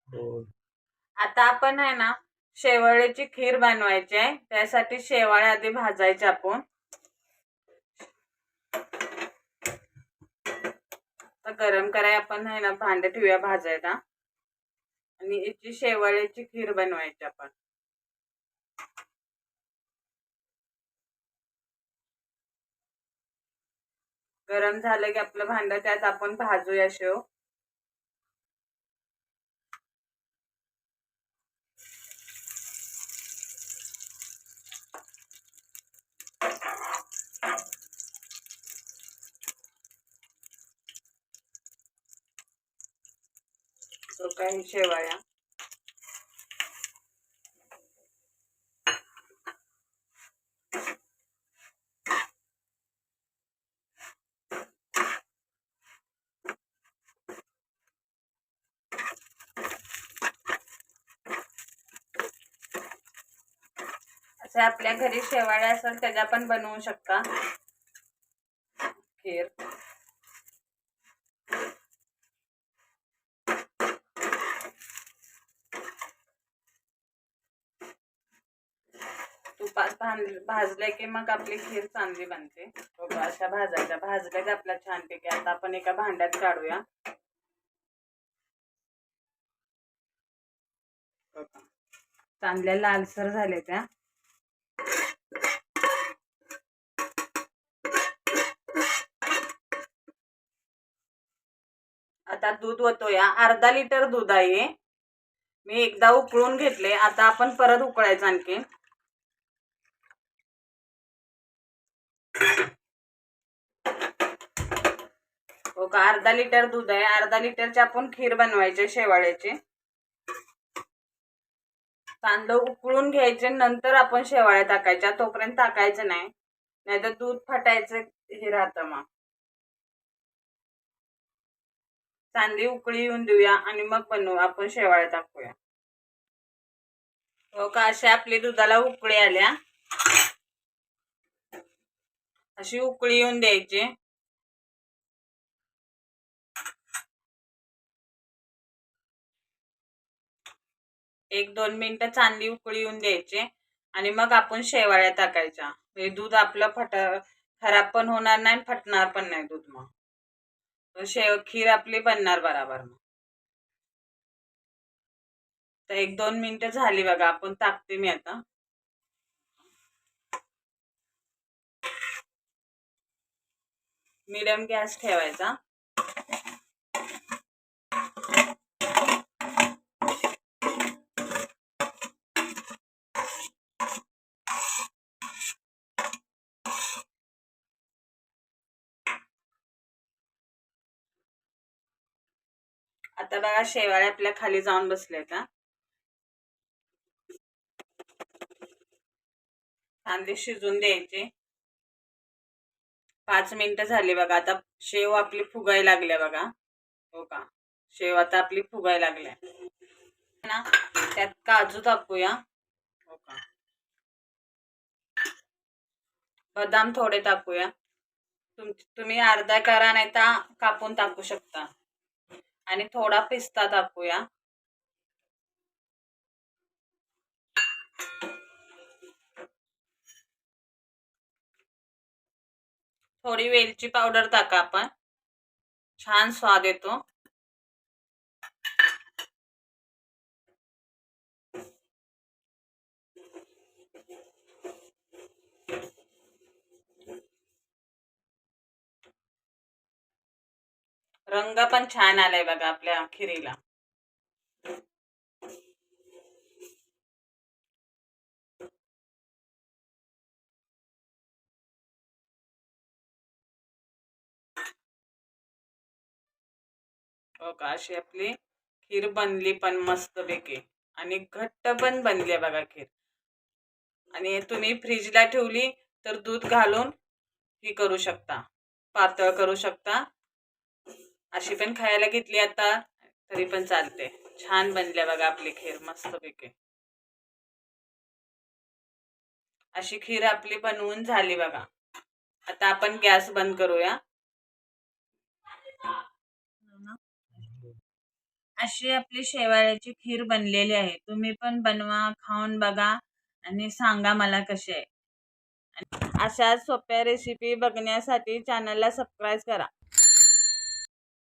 आता आपण आहे ना शेवाळ्याची खीर बनवायची आहे. त्यासाठी शेवाळे आधी भाजायचे आपण. तर गरम कराय आपण आहे ना भांडे ठेवूया भाजायला. आणि याची शेवाळ्याची खीर बनवायची आपण. गरम झालं की आपलं भांड त्यात आपण भाजूया शेव. तो काही शेवाळ्या असे आपल्या घरी शेवाळ्या असेल त्याच्या पण बनवू शकता खीर. तुपात भाजले की मग आपली खीर चांगली बनते. अशा भाजायच्या. भाजल्या की आपल्या छानपैकी. आता आपण एका भांड्यात काढूया. चांगल्या लालसर झाले त्या. आता दूध ओतूया. अर्धा लिटर दूध आहे. मी एकदा उकळून घेतले. आता आपण परत उकळायचं आणखी. हो का, अर्धा लिटर दूध आहे. अर्धा लिटरची आपण खीर बनवायची शेवाळ्याची. तांदूळ उकळून घ्यायचे, नंतर आपण शेवाळ्या टाकायच्या. तोपर्यंत टाकायचं नाही, नाहीतर दूध फटायचं हे राहतं. मग चांगली उकळी येऊन देऊया आणि मग बनवू आपण शेवाळ्या टाकूया. हो का, अशा आपली दुधाला उकळी आल्या. अशी उकळी येऊन द्यायची. एक 2 मिनिटं चांगली उकळी येऊन द्यायची आणि मग आपण शेवाळ्या टाकायच्या. म्हणजे दूध आपलं खराब पण होणार नाही, फटणार पण नाही दूध. मग खीर आपली बनणार बराबर. मग तर 1-2 मिनिटं झाली बघा. आपण टाकते मी आता. मीडियम गॅस ठेवायचा. आता बघा शेवाळ्या आपल्या खाली जाऊन बसल्या. का कांदे शिजून द्यायचे. 5 मिनिटं झाली बघा. आता शेव आपली फुगायला लागल्या बघा. हो का, शेव आता आपली फुगायला लागल्या ना. त्यात काजू टाकूया. हो का, बदाम थोडे टाकूया. तुम्ही अर्धा करा, नाही तर कापून टाकू शकता. आणि थोडा पिस्ता टाकूया. थोडी वेलची पावडर टाका आपण. छान स्वाद येतो. रंग पण छान आलाय बघा आपल्या खिरीला. हो का, अशी आपली खीर बनली पण मस्त पैकी. आणि घट्ट पण बनली बघा खीर. आणि तुम्ही फ्रीजला ठेवली तर दूध घालून ही करू शकता, पातळ करू शकता. अशी पण खायला घेतली आता तरी पण चालते. छान बनल्या बघा आपली खीर मस्त पैकी. अशी खीर आपली बनवून झाली बघा. आता आपण गॅस बंद करूया. अशी आपली शेवाळ्याची खीर बनलेली आहे. तुम्ही पण बनवा, खाऊन बघा आणि सांगा मला कशी आहे. अशा सोप्या रेसिपी बघण्यासाठी चॅनलला सबस्क्राईब करा.